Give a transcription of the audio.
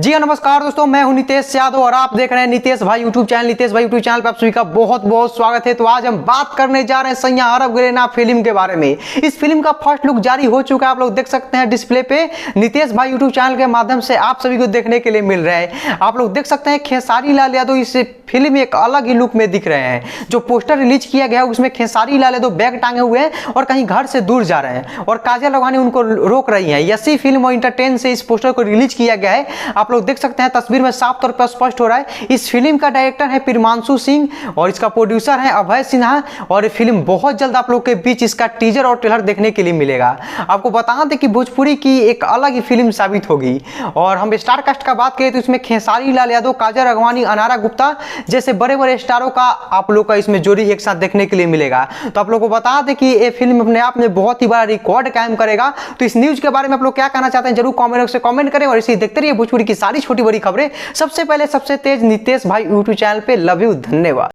जी हाँ, नमस्कार दोस्तों, मैं हूं नितेश यादव और आप देख रहे हैं नितेश भाई यूट्यूब चैनल। नितेश भाई यूट्यूब चैनल पे आप सभी का बहुत बहुत स्वागत है। तो आज हम बात करने जा रहे हैं सैया अरब गैलेना फिल्म के बारे में। इस फिल्म का फर्स्ट लुक जारी हो चुका है, आप लोग देख सकते हैं डिस्प्ले पे। नितेश भाई यूट्यूब चैनल के माध्यम से आप सभी को देखने के लिए मिल रहा है। आप लोग देख सकते हैं खेसारी लाल यादव इस फिल्म में एक अलग ही लुक में दिख रहे हैं। जो पोस्टर रिलीज किया गया है उसमें खेसारी लाल यादव बैग टांगे हुए हैं और कहीं घर से दूर जा रहे हैं और काजल राघवानी उनको रोक रही है। यसी फिल्म और इंटरटेन से इस पोस्टर को रिलीज किया गया है। आप लोग देख सकते हैं तस्वीर में साफ तौर पर स्पष्ट हो रहा है। इस फिल्म का डायरेक्टर है प्रियांशु सिंह और इसका प्रोड्यूसर है अभय सिन्हा। और ये फिल्म बहुत जल्द आप लोग के बीच इसका टीजर और ट्रेलर देखने के लिए मिलेगा। आपको बता दें कि भोजपुरी की एक अलग ही फिल्म साबित होगी। और हम स्टार कास्ट का बात करें तो इसमें खेसारी लाल यादव, काजल राघवानी, अनारा गुप्ता जैसे बड़े बड़े स्टारों का आप लोग का इसमें जोड़ी एक साथ देखने के लिए मिलेगा। तो आप लोग को बता दें कि ये फिल्म अपने आप में बहुत ही बड़ा रिकॉर्ड कायम करेगा। तो इस न्यूज के बारे में आप लोग क्या कहना चाहते हैं जरूर कमेंट बॉक्स में कमेंट करें और इसी देखते रहिए भोजपुरी की सारी छोटी बड़ी खबरें सबसे पहले सबसे तेज नितेश भाई यूट्यूब चैनल पे। लव यू, धन्यवाद।